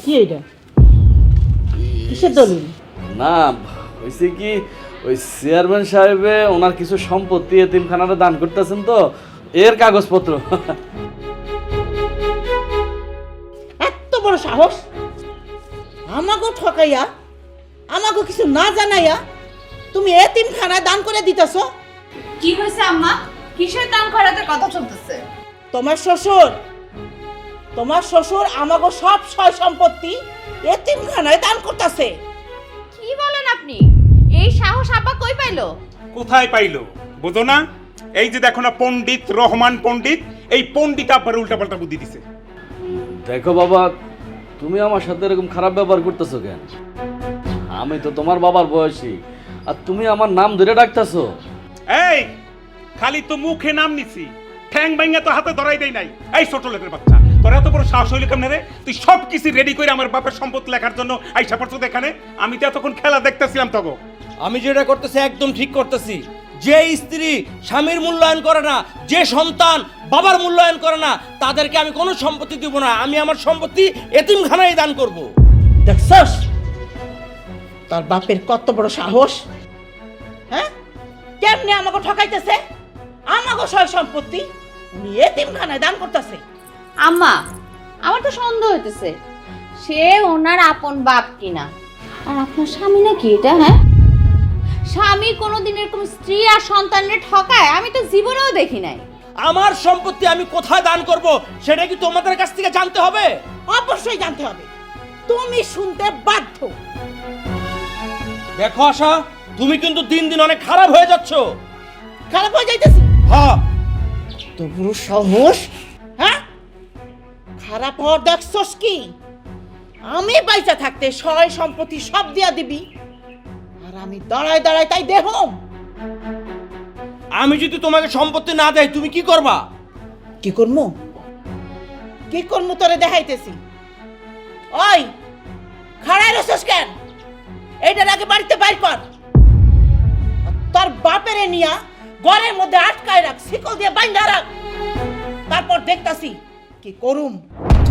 কি এটা কিসের দলিল? না হয়েছে কি ওই চেয়ারম্যান সাহেবে ওনার কিছু সম্পত্তি এতিমখানাটা দান করতেছেন তো এর কাগজপত্র। এত বড় সাহস আমাকে ঠকাইয়া আমাকে কিছু না জানাইয়া তুমি এতিমখানায় দান করে দিতেছো। কি হয়েছে আম্মা? কিসের দান করাতে কথা চলতেছে? তোমার শ্বশুর আমাকে সব সয় সম্পত্তি এতিমখানায় দান করতেছে। কি বলেন আপনি? এই সাহস আব্বা কই পাইলো? কোথায় পাইলো বুঝো না? এই যে দেখো না পণ্ডিত রহমান পণ্ডিত, এই পণ্ডিত আব্বার উল্টাপাল্টা বুদ্ধি দিছে। দেখো বাবা, তুমি আমার সাথে এরকম খারাপ ব্যবহার করতেছো কেন? আমি তো তোমার বাবার বয়সী, আর তুমি আমার নাম ধরে ডাকতেছো। এই খালি তো মুখে নাম নিছি, ঠ্যাং ভাঙা তো হাতে ধরাই দেই নাই। এই ছোট লোকের বাচ্চা, তোর এত বড় সাহস হইল কেমনে রে? তুই সব কিছু রেডি করে আমার বাপের সম্পত্তি লেখার জন্য আইসা পড়ছো এখানে? আমি তো এতক্ষণ খেলা দেখতেছিলাম তগো। আমি যেটা করতেছি একদম ঠিক করতেছি। যে স্ত্রী স্বামীর মূল্যায়ন করে না, যে সন্তান বাবার মূল্যায়ন করে না, তাদেরকে আমি কোনো সম্পত্তি দিব না। আমি আমার সম্পত্তি এতিমখানায় দান করব। দেখছস তোর বাপের কত বড় সাহস? হ্যাঁ, কেমনে আমাকে ঠকাইতেছে? আমাকে সয় সম্পত্তি উনি এতিমখানায় দান করতেছে। আম্মা, আমার তো সন্দেহ হইতেছে সে ওনার আপন বাপ কিনা। আর আপনার স্বামী নাকি এটা? হ্যাঁ, স্বামী কোনোদিন এরকম স্ত্রী আর সন্তানের ঠকায় আমি তো জীবনেও দেখি নাই। আমার সম্পত্তি আমি কোথায় দান করব সেটা কি তোমাদের কাছ থেকে জানতে হবে? অবশ্যই জানতে হবে, তুমি শুনতে বাধ্য। দেখো আশা, তুমি কিন্তু দিন দিন অনেক খারাপ হয়ে যাচ্ছ। খারাপ হয়ে যাইতেছি? হ্যাঁ। তো পুরো সাহস, হ্যাঁ? খারাপ হওয়ার দেখছস কি? আমি বাইচা থাকতে সয় সম্পত্তি সব দিয়া দিবি, আর আমি দাঁড়ায় দাঁড়ায় তাই দেহম। আমি যদি তোমাকে সম্পত্তি না দেই তুমি কি করবা? কি করমু? কি করমু তোরে দেখাইতেছি। ওই খাড়ায় রসস কেন? এইটার আগে বাড়িতে বাইর কর। আর তোর বাপেরে নিয়া ঘরের মধ্যে আটকায় রাখ, শিকল দিয়ে বাইন্ধা রাখ। তারপর দেখতাছি কি করুম।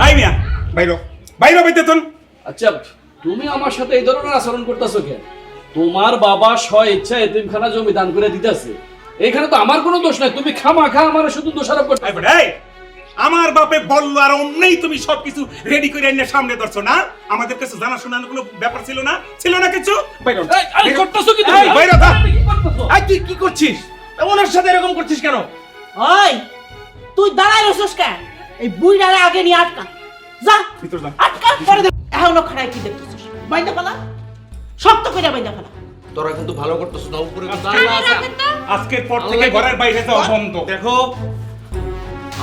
আই মিয়া বাইরো বাইরো বাইতেতন। আচ্ছা, তুমি আমার সাথে এই ধরনের আচরণ করতেছো কেন? তোমার বাবা স্ব ইচ্ছা এতিমখানা জমি দান করে দিতেছে, এখানে তো আমার কোনো দোষ নাই। তুমি খামাখা আমার শুধু দোষারোপ করতে। এই আমার বাপে বললো আর অমনেই তুমি সবকিছু রেডি করে এনে সামনে ধরছো না? আমাদের কাছে জানা শোনার কোনো ব্যাপার ছিল না? ছিল না কিছু? বাইরো এই করতেছো কি তুমি? বাইরো দা। তুমি কি করতেছো? এই তুই কি করছিস? ওনার সাথে এরকম করছিস কেন? ওই তুই দাঁড়ায় রসস কেন? এই বুইড়ারে আগে নিয়ে আটকা। যা ভিতর যা। আটকা পরে দেখ। এখনো খাড়াই কি দেখতেছিস? বাইন্ধা ফেলা, শক্ত করে বাইন্ধা ফেলা। তোরা কিন্তু ভালো করতেছ না, উপরে কিন্তু আরে আল্লাহ আছে। রাখেন তো। আজকের পর থেকে ঘরের বাইরে যাওয়া বন্ধ। দেখো,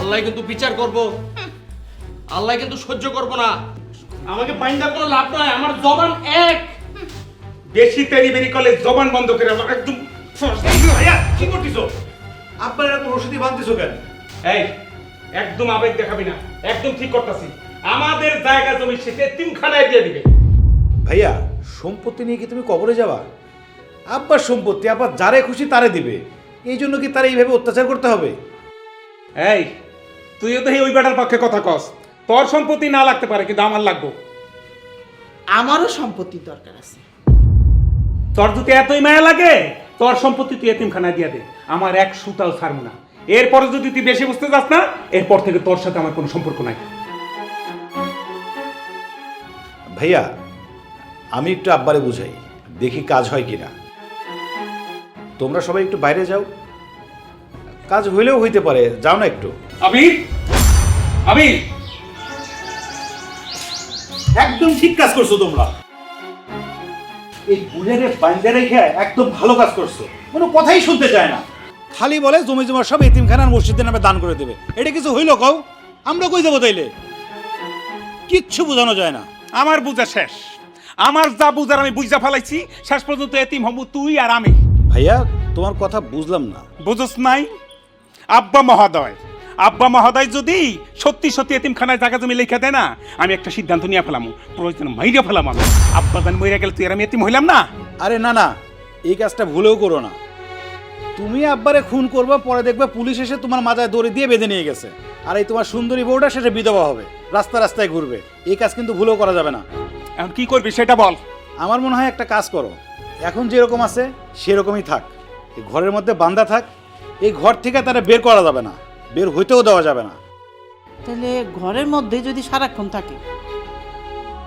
আল্লাহ কিন্তু বিচার করব, আল্লাহ কিন্তু সহ্য করব না। আমাকে বাইন্দা কোনো লাভ নাই, আমার জবান এক। বেশি তেরি করলে জবান বন্ধ করে আমার একদম। ভাইয়া কি করতেছো? আপনারা এত রসিদি বাঁধতেছো কেন? এই একদম আবেগ দেখাবি না, একদম ঠিক করতেছি। আমাদের জায়গা জমি সে এতিমখানায় দিয়ে দিবে। ভাইয়া, সম্পত্তি নিয়ে কি তুমি কবরে যাবা? আব্বার সম্পত্তি আব্বা যারে খুশি তারে দিবে, এই জন্য কি তারা এইভাবে অত্যাচার করতে হবে? এই তুইও তো ওই বেটার পক্ষে কথা কস। তোর সম্পত্তি না লাগতে পারে, কিন্তু আমার লাগবো। আমারও সম্পত্তির দরকার আছে। তোর যদি এতই মায়া লাগে, তোর সম্পত্তি তুই এতিমখানায় দিয়ে দে, আমার এক সুতাও ছাড়বো না। এরপরে যদি তুই বেশি বুঝতে যাস না, এরপর থেকে তোর সাথে আমার কোনো সম্পর্ক নাই। ভাইয়া, আমি একটু আব্বারে বুঝাই, দেখি কাজ হয় কিনা। তোমরা সবাই একটু বাইরে যাও, কাজ হইলেও হইতে পারে, যাও না একটু। আবির, আবির, একদম ঠিক কাজ করছো তোমরা। এই বুঝারে বাইন্দা রেখে একদম ভালো কাজ করছো, কোনো কথাই শুনতে চায় না। খালি বলে জমি জমা সব এতিমখানার মসজিদের নামে দান করে দেবে। এটা কিছু হইল কও? আমরা কই যাবো তাইলে? কিচ্ছু বোঝানো যায় না। আমার বুঝা শেষ। আমার যা বুঝার আমি বুঝা ফেলাইছি। শেষ পর্যন্ত এতিম হবো তুই আর আমি। ভাইয়া, তোমার কথা বুঝলাম না। বুঝস নাই? আব্বা মহোদয় যদি সত্যি সত্যি এতিমখানায় জায়গা জমি লিখে দেয় না, আমি একটা সিদ্ধান্ত নিয়ে ফেলাম, প্রয়োজন মাইরে ফেলাম আমি। আব্বা জান মইরা গেলে তুই আর আমি এতিম হইলাম না। আরে না না, এই কাজটা ভুলেও করো না। তুমি আব্বারে খুন করবে, পরে দেখবে পুলিশ এসে তোমার মাথায় দড়ি দিয়ে বেঁধে নিয়ে গেছে, আর এই তোমার সুন্দরী বউটা সেটা বিধবা হবে। রাস্তায় ঘুরবে। এই কাজ কিন্তু ভুলেও করা যাবে না। এখন কি করবি সেটা বল। আমার মনে হয় একটা কাজ করো, এখন যেরকম আছে সেরকমই থাক, এই ঘরের মধ্যে বান্ধা থাক। এই ঘর থেকে তারা বের করা যাবে না, বের হইতেও দেওয়া যাবে না। তাহলে ঘরের মধ্যে যদি সারাক্ষণ থাকে,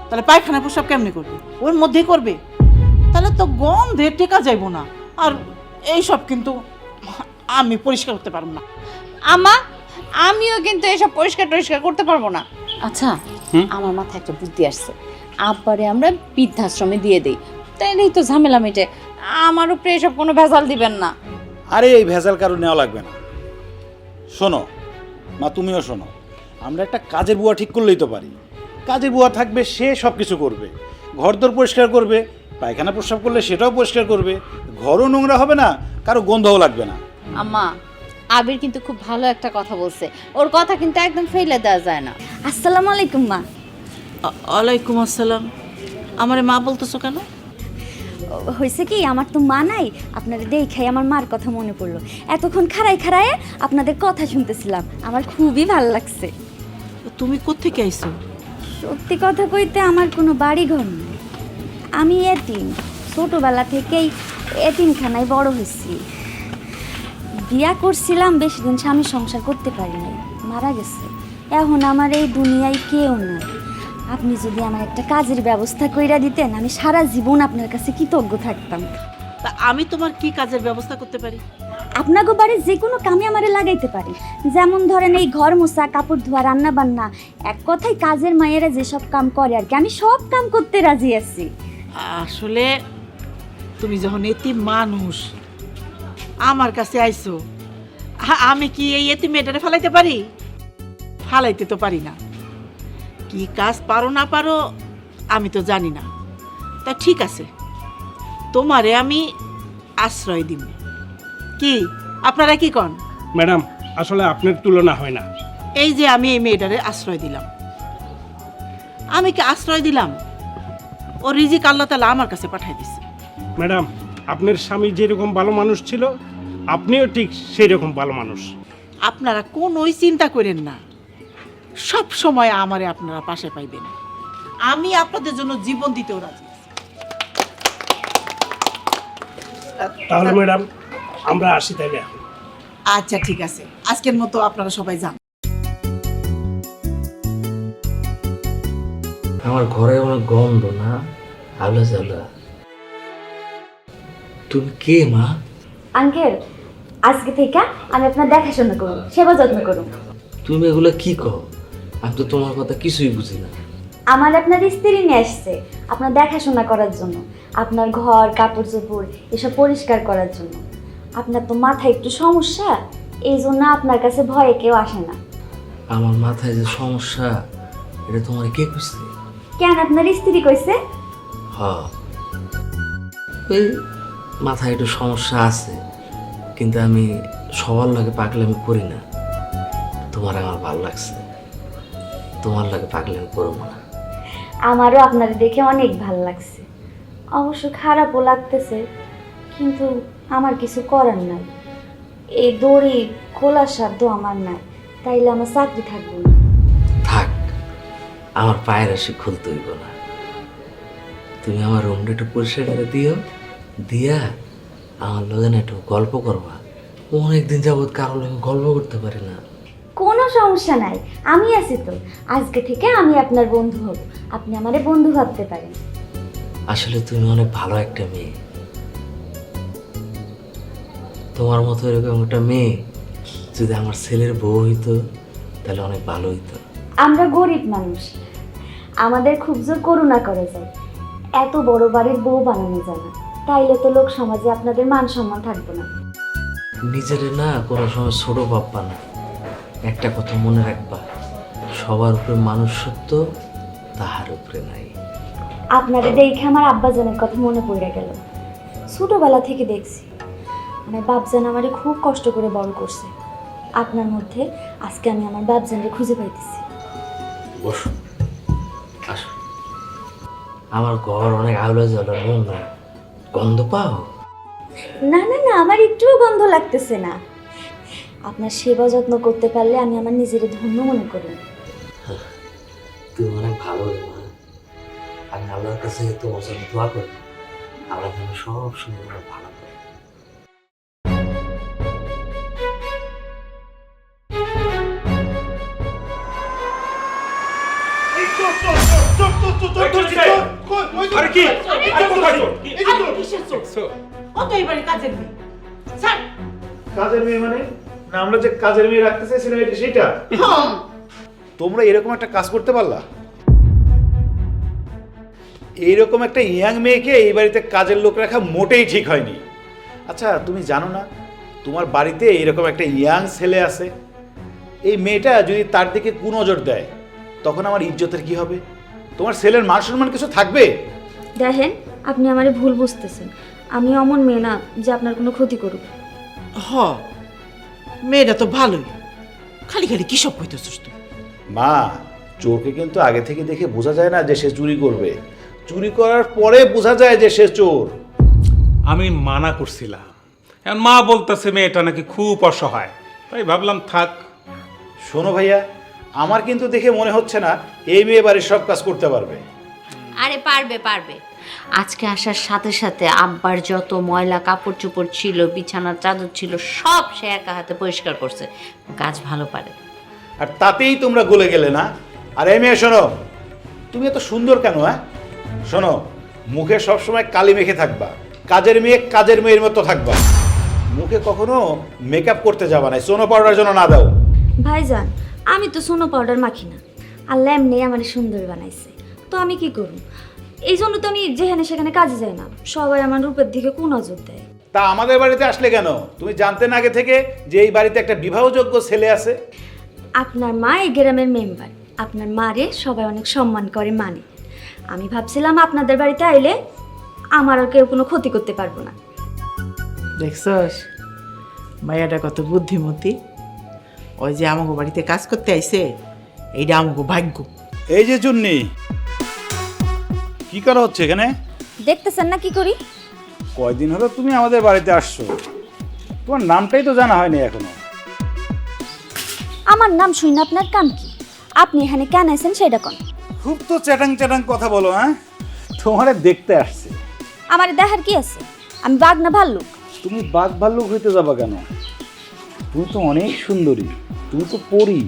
তাহলে পায়খানা প্রসাব কেমনে করবে? ওর মধ্যেই করবে, তাহলে তো গন্ধে টেকা যাইব না। আর এইসব কিন্তু আমি পরিষ্কার করতে পারবো না। আমা, আমিও কিন্তু এসব পরিষ্কার টরিষ্কার করতে পারবো না। আচ্ছা, আমার মাথায় একটা বুদ্ধি আসছে, আব্বারে আমরা বৃদ্ধাশ্রমে দিয়ে দেই, তাইলেই তো ঝামেলা মিটে। আমার উপরে এসব কোনো ভেজাল দিবেন না। আরে এই ভেজাল কারো নেওয়া লাগবে না। শোনো মা, তুমিও শোনো, আমরা একটা কাজের বুয়া ঠিক করলেই তো পারি। কাজের বুয়া থাকবে, সে সব কিছু করবে, ঘরদোর পরিষ্কার করবে, পায়খানা প্রস্রাব করলে সেটাও পরিষ্কার করবে, ঘরও নোংরা হবে না, কারো গন্ধও লাগবে না। আম্মা, আবির কিন্তু খুব ভালো একটা কথা বলছে, ওর কথা কিন্তু একদম ফেলে দেওয়া যায় না। আসসালামু আলাইকুম মা। ওয়ালাইকুম আসসালাম। আমারে মা বলতেছো কেন? হয়েছে কি, আমার তো মা নাই, আপনাদের দেখাই আমার মার কথা মনে পড়লো। এতক্ষণ খাড়ায় আপনাদের কথা শুনতেছিলাম, আমার খুবই ভালো লাগছে। তুমি কোত্থেকে আইছো? সত্যি কথা কইতে আমার কোনো বাড়ি ঘর নেই, আমি এতিম। ছোটোবেলা থেকেই এতিমখানায় বড় হয়েছি। বিয়া করছিলাম, বেশি দিন স্বামী সংসার করতে পারি নাই, মারা গেছে। এখন আমার এই দুনিয়ায় কেউ না। আপনি যদি আমার একটা কাজের ব্যবস্থা কইরা দিতেন, আমি সারা জীবন আপনার কাছে কৃতজ্ঞ থাকতাম। তা আমি তোমার কি কাজের ব্যবস্থা করতে পারি? আপনাকে বাড়ির যে কোনো কামে আমারে লাগাইতে পারি, যেমন ধরেন এই ঘর মোছা, কাপড় ধোয়া, রান্না বান্না, এক কথায় কাজের মায়েরা যেসব কাম করে আর কি, আমি সব কাম করতে রাজি আছি। আসলে তুমি যখন এতিম মানুষ আমার কাছে আইছো, আমি কি এই এতিম মেয়েটারে ফালাইতে পারি? ফালাইতে তো পারি না। কি কাজ পারো না পারো আমি তো জানি না। তা ঠিক আছে, তোমারে আমি আশ্রয় দিব। কি আপনারা কি কন? ম্যাডাম, আসলে আপনার তুলনা হয় না। এই যে আমি এই মেয়েটারে আশ্রয় দিলাম, আমি কি আশ্রয় দিলাম, ও রিজিক আল্লাহ তাআলা আমার কাছে পাঠাই দিছে। ম্যাডাম, আপনার স্বামী যেরকম ভালো মানুষ ছিল, আপনিও ঠিক সেই রকম ভালো মানুষ। আপনারা কোনোই চিন্তা করেন না, সব সময় আমারে আপনারা পাশে পাইবেন। আমি আপনাদের জন্য জীবন দিতেও রাজি আছি। তাহলে ম্যাডাম আমরা আসি তাইলে এখন। আচ্ছা ঠিক আছে, আজকের মতো আপনারা সবাই যান। আমার ঘরে অনেক গন্ধ না, আলা জ্বালা। তুমি কে মা? আঙ্কেল, আজকে থেকে আমি আপনার দেখাশোনা করুন, সেবা যত্ন করুন। তুমি এগুলো কি কও? আমি তো তোমার কথা কিছুই বুঝি না। আমার আপনার স্ত্রী নিয়ে আসছে আপনার দেখাশোনা করার জন্য, আপনার ঘর, কাপড় চোপড় এসব পরিষ্কার করার জন্য। আপনার তো মাথায় একটু সমস্যা, এই জন্য আপনার কাছে ভয়ে কেউ আসে না। আমার মাথায় যে সমস্যা, এটা তোমার কে কইছে? কেন, আপনার স্ত্রী কইছে? হ্যাঁ, ওই মাথায় একটু সমস্যা আছে, কিন্তু আমি সবার লাগে পাগলামি করি না। তোমার আমার ভালো লাগছে, তোমার লাগে পাগলামি করবো না। আমারও আপনার দেখে অনেক ভালো লাগছে, অবশ্য খারাপও লাগতেছে, কিন্তু আমার কিছু করার নাই। এই দড়ি খোলার সাধ্য আমার নাই, তাইলে আমার চাকরি থাকবো না। থাক, আমার পায়ের আসি খুলতে হইব না। তুমি আমার রুমটা একটু পরিষ্কার করে দিও, দিয়া আমার লগে না একটু গল্প করবা। অনেকদিন যাবৎ কারোর লগে গল্প করতে পারি না। কোনো সমস্যা নাই, আমি আছি তো। আজকে থেকে আমি আপনার বন্ধু হব, আপনি আমারে বন্ধু ভাবতে পারেন। আসলে তুমি অনেক ভালো একটা মেয়ে। তোমার মতো এরকম একটা মেয়ে যদি আমার ছেলের বউ হইতো, তাহলে অনেক ভালো হইতো। আমরা গরিব মানুষ, আমাদের খুব জোর করুণা করে যায়, এত বড় বাড়ির বউ বানানো যায় না, তাইলে তো লোক সমাজে আপনাদের মান সম্মান থাকবে না। নিজের না কোনো সময় ছোট ভাববা না। একটা কথা মনে রাখবা, সবার উপরে মানুষ সত্য, তাহার উপরে নাই। আপনাদের দেখে আমার আব্বাজানের কথা মনে পড়ে গেল। ছোটবেলা থেকে দেখছি আমার বাপজান আমারে খুব কষ্ট করে বড় করছে। আপনার মধ্যে আজকে আমি আমার বাপজানকে খুঁজে পাইতেছি। বসো, আসো। আমার ঘর অনেক আলো জ্বলা, মন না গন্ধ পাও? না না না, আমার একটুও গন্ধ লাগতেছে না। আপনার সেবা যত্ন করতে পারলে আমি আমার নিজের ধন্য মনে করি। তুমি অনেক ভালো রে মা। আমি আল্লাহর কাছে তোমার জন্য দোয়া করি, আল্লাহ যেন সব সময় তোমার ভালো করে। আরে কি ও তো এবারে কাজের মেয়ে স্যার কাজের মেয়ে মানে না, আমরা যে কাজের মেয়ে রাখতে চাইছিলাম এটা সেটা? তোমরা এরকম একটা কাজ করতে পারলা? এইরকম একটা ইয়াং মেয়েকে এই বাড়িতে কাজের লোক রাখা মোটেই ঠিক হয়নি। আচ্ছা, তুমি জানো না তোমার বাড়িতে এরকম একটা ইয়াং ছেলে আছে? এই মেয়েটা যদি তার দিকে কুনজর দেয় তখন আমার ইজ্জতের কি হবে? তোমার ছেলের মান সম্মান কিছু থাকবে? দেখেন, আপনি আমারে ভুল বুঝতেছেন। আমি অমন মেয়ে না যে আপনার কোনো ক্ষতি করুক। হ মেয়েটা তো ভালোই, খালি খালি কি সব কইতেছিস তুই? মা, চোরকে কিন্তু আগে থেকে দেখে বোঝা যায় না যে সে চুরি করবে, চুরি করার পরে বোঝা যায় যে সে চোর। আমি মানা করছিলাম, এখন মা বলতেছে মেয়েটা নাকি খুব অসহায়, তাই ভাবলাম থাক। শোনো ভাইয়া, আমার কিন্তু দেখে মনে হচ্ছে না এই মেয়ে বাড়ির সব কাজ করতে পারবে। আরে পারবে পারবে। আজকে আসার সাথে সাথে আব্বার যত ময়লা কাপড় চোপড় ছিল, বিছানার চাদর ছিল, সব সে একা হাতে পরিষ্কার করছে। কাজ ভালো পারে। আর তাতেই তোমরা গলে গেলে না? আর এই মেয়ে শোনো, তুমি এত সুন্দর কেন? হ্যাঁ শোনো, মুখে সবসময় কালি মেখে থাকবা, কাজের মেয়ে কাজের মেয়ের মতো থাকবা, মুখে কখনো মেকআপ করতে যাবা না, সোনো পাউডার যেন না দাও। ভাইজান, আমি তো সোনো পাউডার মাখি না, আল্লাহ এমনি আমার সুন্দর বানাইছে, তো আমি কি করব? এই জন্য তো আমি যেখানে সেখানে কাজে যাই না, সবাই আমার রূপের দিকে কুনজর দেয়। তা আমাদের বাড়িতে আসলে কেন? তুমি জানতে না আগে থেকে যে এই বাড়িতে একটা বিবাহযোগ্য ছেলে আছে? আপনার মা এই গ্রামের মেম্বার, আপনার মারে সবাই অনেক সম্মান করে মানে। আমি ভাবছিলাম আপনাদের বাড়িতে আইলে আমার আর কেউ কোনো ক্ষতি করতে পারবো না। দেখছস মায়াটা কত বুদ্ধিমতী, ওই যে আমাকে বাড়িতে কাজ করতে আইছে, এইটা আমাকে ভাগ্য। এই যে চুন্নি, কি করা হচ্ছে এখানে? দেখতেছেন না কি করি? কয়দিন হলো তুমি আমাদের বাড়িতে আসছো, তোমার নামটাই তো জানা হয়নি এখনো। আমার নাম শুনে আপনার কাম কি? আপনি এখানে কেন আছেন সেটা কোন? খুব তো চ্যাটাং চ্যাটাং কথা বলো। হ্যাঁ, তোমারে দেখতে আসছে। আমার দেখার কি আছে? আমি বাঘ না ভাল্লুক? তুমি বাঘ ভাল্লুক হইতে যাবা কেন? তুমি তো অনেক সুন্দরী, তুমি তো পরী।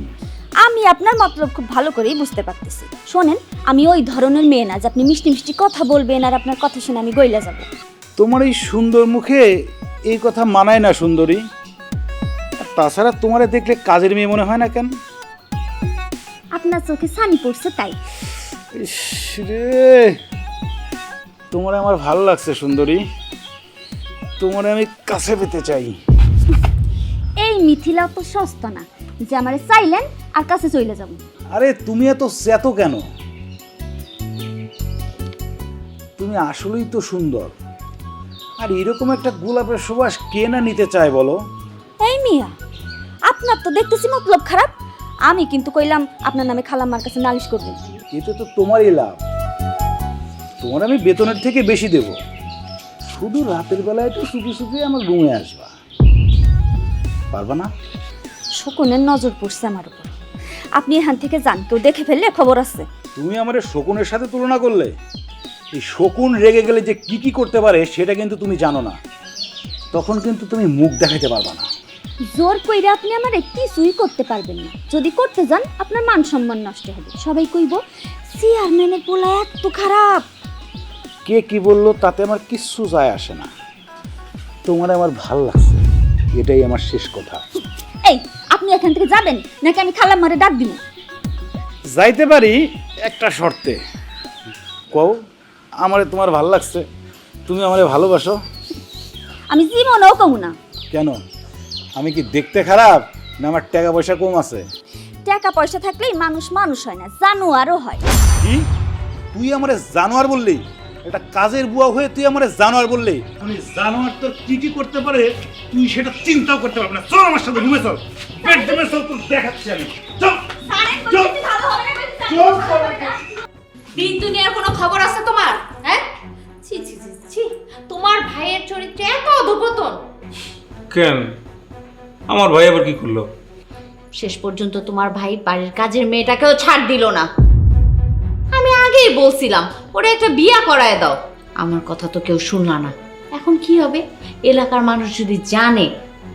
আমি আপনার মতলব খুব ভালো করেই বুঝতে পারতেছি। শোনেন, আমি ওই ধরনের মেয়ে না যে আপনি মিষ্টি মিষ্টি কথা বলবেন আর আপনার কথা শুনে আমি গইলা যাব। তোমার এই সুন্দর মুখে এই কথা মানায় না সুন্দরী। আর তাছাড়া তোমারে দেখলে কাজের মেয়ে মনে হয় না কেন? আপনার চোখে ছানি পড়ছে তাই। ইস রে, তোমারে আমার ভালো লাগছে সুন্দরী, তোমারে আমি কাছে পেতে চাই। এই মিথিলা তো সস্তা না যে আমারে চাইলেন আর কাছে চলে যাব। আরে তুমি এত চেত কেন? তুমি আসলেই তো সুন্দর, আর এরকম একটা গোলাপের সুবাস কে না নিতে চায় বলো? এই মিয়া, আপনার তো দেখতেছি মতলব খারাপ। আমি কিন্তু কইলাম আপনার নামে খালাম্মার কাছে নালিশ করবেন। এতে তো তোমারই লাভ, তোমার আমি বেতনের থেকে বেশি দেব। শুধু রাতের বেলায় একটু চুপি চুপি আমার রুমে আসবা, পারবা না? শকুনের নজর পড়ছে আমার উপর। আপনি এখান থেকে যান, কেউ দেখে ফেললে খবর আছে। তুমি আমার শকুনের সাথে তুলনা করলে? এই শকুন রেগে গেলে যে কি কি করতে পারে সেটা কিন্তু তুমি জানো না, তখন কিন্তু তুমি মুখ দেখাতে পারবা না। জোর কইরা আপনি আমারে কিছুই করতে পারবেন না। যদি করতে যান আপনার মান সম্মান নষ্ট হবে, সবাই কইব চেয়ারম্যানের পোলা এত খারাপ। কে কি বললো তাতে আমার কিচ্ছু যায় আসে না, তোমার আমার ভাল লাগছে, এটাই আমার শেষ কথা। এই, আপনি এখান থেকে যাবেন নাকি আমি খালাম্মারে ডাক দিব? যাইতে পারি একটা শর্তে। কও, আমারে তোমার ভাল লাগছে, তুমি আমারে ভালোবাসো? আমি জীবনেও কমু না। কেন, আমি কি দেখতে খারাপ না আমার টাকা পয়সা কম আছে? টাকা পয়সা থাকলেই মানুষ মানুষ হয় না, জানোয়ারও হয়। কি তুই আমারে জানোয়ার বললি? এটা কাজের বুয়া হয়ে তুই আমারে জানোয়ার বললি? আমি জানোয়ার তোর কি কি করতে পারে তুই সেটা চিন্তাও করতে পারবি না। চল আমার সাথে রুমে চল, বেডরুমে চল, তোর দেখাচ্ছি আমি। চল চল চল। দিন দুনিয়ার কোনো খবর আছে তোমার? হ্যাঁ, ছি ছি ছি ছি, তোমার ভাইয়ের চরিত্রে এত অধঃপতন। কেন, আমার ভাই আবার কি করলো? শেষ পর্যন্ত তোমার ভাই বাড়ির কাজের মেয়েটাকেও ছাড় দিল না। শুরুতেই বলছিলাম ওরা একটা বিয়া করায় দাও, আমার কথা তো কেউ শুনলা না। এখন কি হবে, এলাকার মানুষ যদি জানে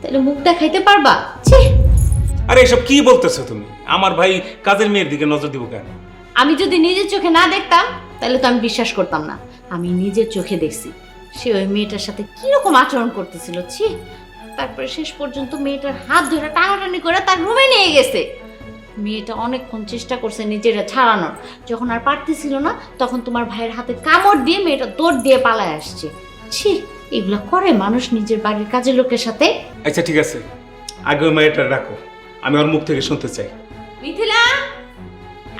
তাহলে মুখ দেখাইতে পারবা? ছি! আরে এসব কি বলতেছো তুমি? আমার ভাই কাজের মেয়ের দিকে নজর দিব কেন? আমি যদি নিজের চোখে না দেখতাম তাহলে তো আমি বিশ্বাস করতাম না। আমি নিজের চোখে দেখছি সে ওই মেয়েটার সাথে কিরকম আচরণ করতেছিল। ছি! তারপরে শেষ পর্যন্ত মেয়েটার হাত ধরে টানাটানি করে তার রুমে নিয়ে গেছে। মেয়েটা অনেকক্ষণ চেষ্টা করছে নিজেরা ছাড়ানোর, যখন আর পারতেছিল না তখন তোমার ভাইয়ের হাতে কামড় দিয়ে মেয়েটা দৌড় দিয়ে পালায় আসছে। ছি! এগুলা করে মানুষ নিজের বাড়ির কাজের লোকের সাথে? আচ্ছা ঠিক আছে, আগে ওই মেয়েটা রাখো, আমি ওর মুখ থেকে শুনতে চাই। মিথিলা,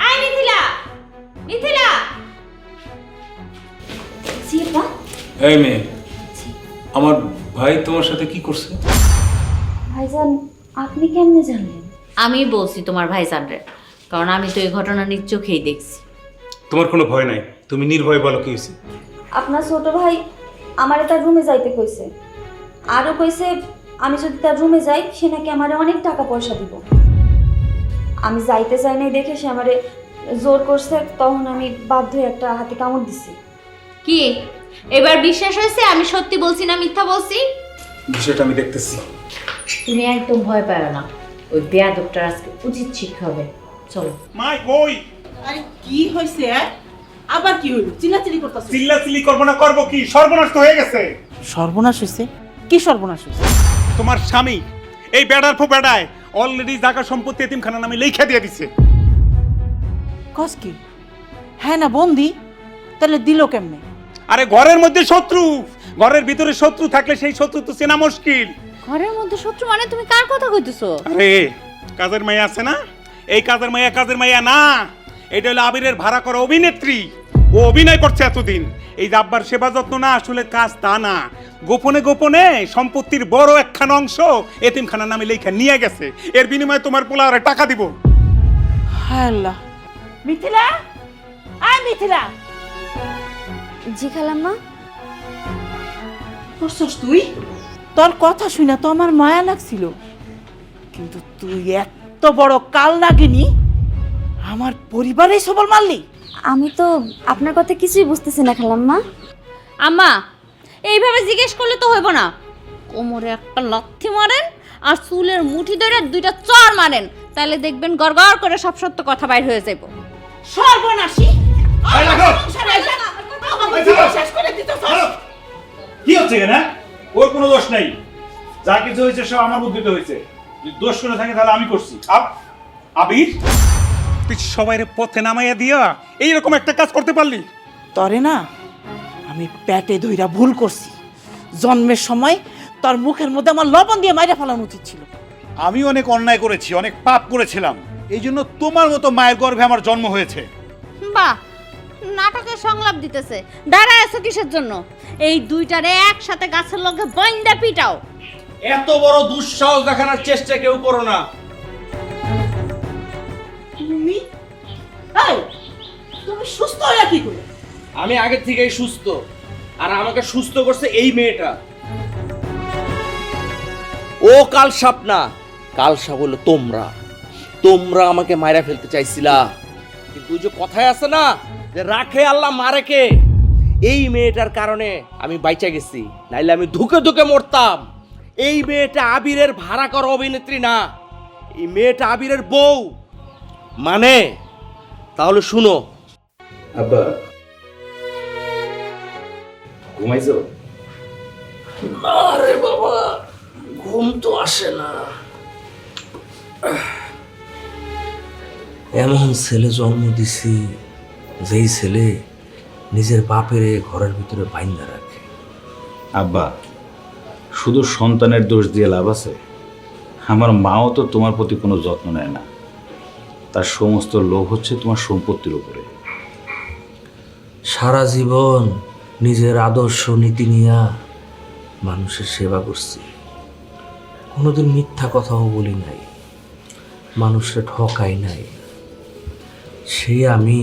আয় মিথিলা, মিথিলা। জি আপা। এই মেয়ে, আমার ভাই তোমার সাথে কি করছে? ভাইজান আপনি কেমনে জানলেন? আমি বলছি তোমার ভাইজানরে, কারণ আমি তো এই ঘটনা নিজ চোখেই দেখছি। তোমার কোনো ভয় নাই, তুমি নির্ভয় বলো কি হয়েছে। আপনার ছোট ভাই আমারে তার রুমে যাইতে কইছে, আরও কইছে আমি যদি তার রুমে যাই সে নাকি আমারে অনেক টাকা পয়সা দিব। আমি যাইতে চাই নাই দেখে সে আমারে জোর করছে, তখন আমি বাধ্য হয়ে একটা হাতে কামড় দিছি। কি এবার বিশ্বাস হয়েছে আমি সত্যি বলছি না মিথ্যা বলছি? বিষয়টা আমি দেখতেছি। তুমি একদম ভয় পাও না, ওই বেয়াদবটার আজকে উচিত শিক্ষা হবে। চলো। মাই কই? আরে কি হয়েছে? আবার কি হইল? চিল্লাচিল্লি করতেছ? চিল্লাচিল্লি করবো না করবো কি? সর্বনাশ তো হয়ে গেছে। সর্বনাশ হয়েছে? কি সর্বনাশ হয়েছে? তোমার স্বামী এই বেড়ার ফো বেড়ায় অলরেডি জায়গা সম্পত্তি এতিমখানা নামে লেখা দিয়ে দিছে। কস কি? হ্যাঁ না বন্দি? তাহলে দিল কেমনে? আরে ঘরের মধ্যে শত্রু, ঘরের ভিতরে শত্রু থাকলে সেই শত্রু তো চেনা মুশকিল। ঘরের মধ্যে শত্রু মানে তুমি কার কথা কইতেছো? আরে কাজের মাইয়া আছে না, এই কাজের মাইয়া না, এটা হলো আবিরের ভাড়া করা অভিনেত্রী। ও অভিনয় করছে এতদিন। এই যে আব্বার সেবা যত্ন না আসলে কাজ তা না, গোপনে গোপনে সম্পত্তির বড় একখানা অংশ এতিমখানা নামে লেখা নিয়ে গেছে। এর বিনিময়ে তোমার পোলা আরে টাকা দিব। হায় আল্লাহ! মিথিলা, আয় মিথিলা। জি খালাম্মা। করছস তুই? তোর কথা শুনে তো আমার মায়া লাগছিল, কিন্তু তুই এত বড় কাল নাগিনি আমার পরিবারেই সবল মারলি। আমি তো আপনার কথা কিছুই বুঝতেছি না খালাম্মা। আম্মা, এইভাবে জিজ্ঞেস করলে তো হইব না। কোমরে একটা লাথি মারেন আর চুলের মুঠি ধরে দুইটা চর মারেন, তাহলে দেখবেন গড়গড় করে সব সত্য কথা বাইর হয়ে যাইব। সর্বনাশী! এই রাখো! শেষ করে দিতেছস। কি হচ্ছে এখানে? ওর কোনো দোষ নাই, যা কিছু হয়েছে সব আমার বুদ্ধিতে হয়েছে। যদি দোষ করে থাকে তাহলে আমি করছি। আবির, তুই সবাইরে পথে নামাইয়া দিয়া এইরকম একটা কাজ করতে পারলি? তরে না আমি পেটে ধইরা ভুল করছি। জন্মের সময় তোর মুখের মধ্যে আমার লবণ দিয়ে মাইরা ফেলানো উচিত ছিল। আমি অনেক অন্যায় করেছি, অনেক পাপ করেছিলাম, এই জন্য তোমার মতো মায়ের গর্ভে আমার জন্ম হয়েছে। বাহ, নাটকের সংলাপ দিতেছে। দাঁড়ায় আছো কিসের জন্য? এই দুইটারে একসাথে গাছের লগে বাইন্দা পিটাও। এত বড় দুঃসাহস দেখানোর চেষ্টা কেউ করো না। তুমি এই, তুমি সুস্থ হইয়া কি করে? আমি আগে থেকেই সুস্থ, আর আমাকে সুস্থ করছে এই মেয়েটা। ও কালসাপ না, কালসাপ হলো তোমরা। তোমরা আমাকে মাইরা ফেলতে চাইছিলা, কিন্তু ওই যে কথায় আছে না যে রাখে আল্লাহ মারে কে, এই মেয়েটার কারণে আমি বাইচা গেছি, নাইলে আমি ধুকে ধুকে মরতাম। এই মেয়েটা আবিরের ভাড়া করা অভিনেত্রী না, এই মেয়েটা আবিরের বউ। মানে তাহলে শুনো। আব্বা ঘুমাইছো? আরে বাবা, ঘুম তো আসে না। এমন ছেলে জন্ম দিছি যেই ছেলে নিজের বাপের ঘরের ভিতরে বাইন্দা রাখে। আব্বা, শুধু সন্তানের দোষ দিয়ে লাভ আছে? আমার মাও তো তোমার প্রতি কোনো যত্ন নেয় না, তার সমস্ত লোভ হচ্ছে তোমার সম্পত্তির উপরে। সারা জীবন নিজের আদর্শ নীতি নিয়ে মানুষের সেবা করছি, কোনোদিন মিথ্যা কথাও বলি নাই, মানুষের ঠকাই নাই। সে আমি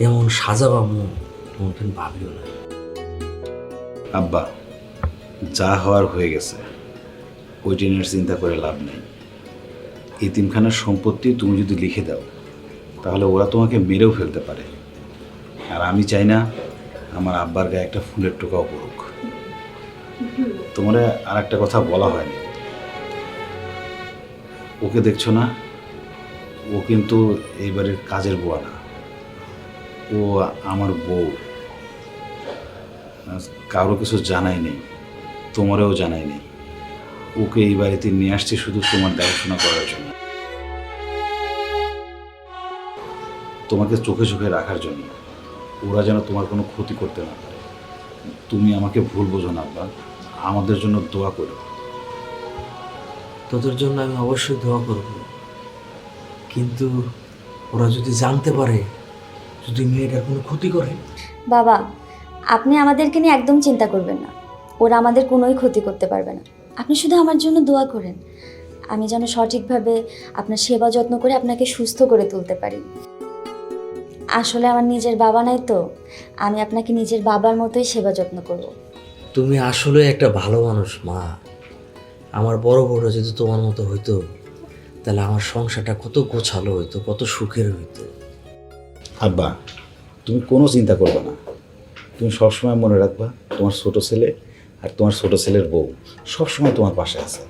এমন সাজা পাবো কোনোদিন ভাবিও না। আব্বা, যা হওয়ার হয়ে গেছে, ওই টেনের চিন্তা করে লাভ নেই। এতিমখানার সম্পত্তি তুমি যদি লিখে দাও তাহলে ওরা তোমাকে মেরেও ফেলতে পারে। আর আমি চাই না আমার আব্বার গায়ে একটা ফুলের টোকাও পড়ুক। তোমার আর একটা কথা বলা হয়নি, ওকে দেখছো না, ও কিন্তু এই বাড়ির কাজের বুয়া না, ও আমার বউ। কারো কিছু জানাই নেই, তোমারও জানাই নেই। ওকে এই বাড়িতে নিয়ে আসছি শুধু তোমার দেখাশোনা করার জন্য, তোমাকে চোখে চোখে রাখার জন্য, ওরা যেন তোমার কোনো ক্ষতি করতে না পারে। তুমি আমাকে ভুল বোঝো না আব্বা, আমাদের জন্য দোয়া করো। তোদের জন্য আমি অবশ্যই দোয়া করব, কিন্তু ওরা যদি জানতে পারে, যদি মেয়েটার কোনো ক্ষতি করে। বাবা, আপনি আমাদেরকে নিয়ে একদম চিন্তা করবেন না, ওরা আমাদের কোনোই ক্ষতি করতে পারবে না। আপনি শুধু আমার জন্য দোয়া করেন, আমি যেন সঠিকভাবে আপনার সেবা যত্ন করে আপনাকে সুস্থ করে তুলতে পারি। আসলে আমার নিজের বাবা নাই তো, আমি আপনাকে নিজের বাবার মতোই সেবা যত্ন করব। তুমি আসলে একটা ভালো মানুষ মা। আমার বড় বড় যদি তোমার মতো হইতো, তাহলে আমার সংসারটা কত গোছালো হইতো, কত সুখের হইতো। আব্বা, তুমি কোনো চিন্তা করবে না, তুমি সবসময় মনে রাখবা তোমার ছোট ছেলে আর তোমার ছোট ছেলের বউ সবসময় তোমার পাশে আছে।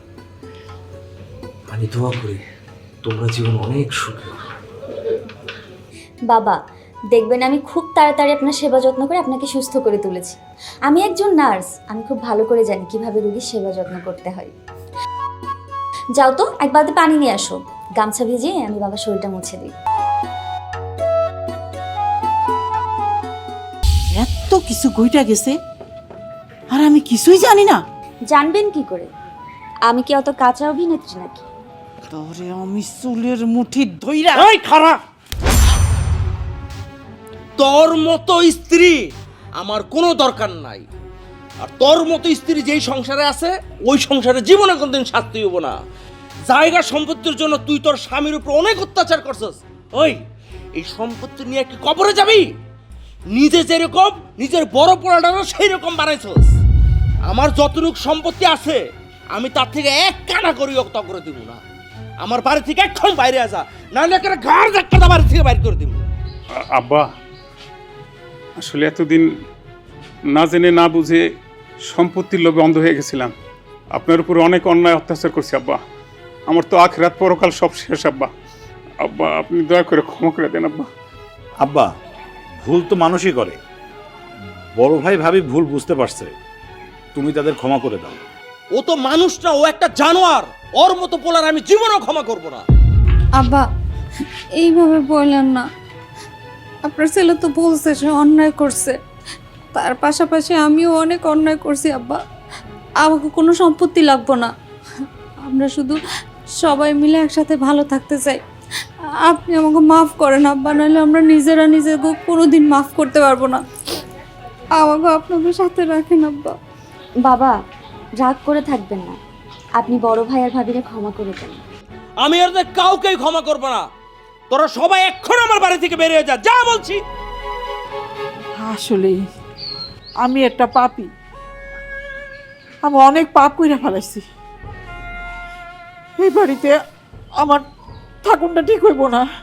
আমি দোয়া করি তোমরা জীবন অনেক সুখের। বাবা, দেখবেন আমি খুব তাড়াতাড়ি আপনার সেবা যত্ন করে আপনাকে সুস্থ করে তুলেছি। আমি একজন নার্স, আমি খুব ভালো করে জানি কিভাবে রোগীর সেবা যত্ন করতে হয়। যাও তো, এক বালতি পানি নিয়ে আসো, গামছা ভিজিয়ে আমি বাবার শরীরটা মুছে দিই। এত কিছু গইটা গেছে আর আমি কিছুই জানি না। জানবেন কি করে? আমি কি অত কাঁচা অভিনেত্রী নাকি? তোরে আমি চুলের মুঠি ধইরা। এই খারাপ, তোর মতো স্ত্রী আমার কোনো দরকার নাই। আর তোর মতো স্ত্রী যেই সংসারে আছে, ওই সংসারে জীবনে কোনদিন শাস্তি হবো না। জায়গা সম্পত্তির জন্য তুই তোর স্বামীর উপর অনেক অত্যাচার করছিস। ওই এই সম্পত্তি নিয়ে কি কবরে যাবি? নিজে যেরকম নিজের বড় পোড়াটারও সেই রকম বানাইছিস। আমার যতটুকু সম্পত্তি আছে আমি তার থেকে এক কানা করি অক্ত করে দিব না। আমার বাড়ি থেকে এখন বাইরে আসা, নাহলে একটা ঘর ধাক্কা বাড়ি থেকে বাইরে করে দিব। আব্বা, আসলে এতদিন না জেনে না বুঝে সম্পত্তির লোভে অন্ধ হয়ে গেছিলাম। আপনার উপরে অনেক অন্যায় অত্যাচার করছি আব্বা। আমার তো আখিরাত পরকাল সব শেষ আব্বা। আব্বা, আপনি দয়া করে ক্ষমা করে দেন আব্বা। আব্বা, ভুল তো মানুষই করে, বড় ভাই ভাবি ভুল বুঝতে পারছে, তুমি তাদের ক্ষমা করে দাও। ও তো মানুষ না, ও একটা জানোয়ার। ওর মতো পোলার আমি জীবনেও ক্ষমা করব না। আব্বা, এইভাবে বললেন না। আপনার ছেলে তো বলছে সে অন্যায় করছে, তার পাশাপাশি আমিও অনেক অন্যায় করছি আব্বা। আমাকে কোনো সম্পত্তি লাগবো না, আমরা শুধু সবাই মিলে একসাথে ভালো থাকতে চাই। আপনি আমাকে মাফ করেন আব্বা, নাহলে আমরা নিজেরা নিজেকে কোনোদিন মাফ করতে পারবো না। আমাকে আপনাদের সাথে রাখেন আব্বা। বাবা, রাগ করে থাকবেন না, আপনি বড় ভাই আর ভাবিরে ক্ষমা করে দেন। আমি আর কাউকেই ক্ষমা করব না। তোরা সবাই এখন আমার বাড়ি থেকে বের হয়ে যা বলছি। আসলে আমি একটা পাপী, আমি অনেক পাপ কইরা ফেলাইছি। এই বাড়িতে আমার থাকুনটা ঠিক হইব না।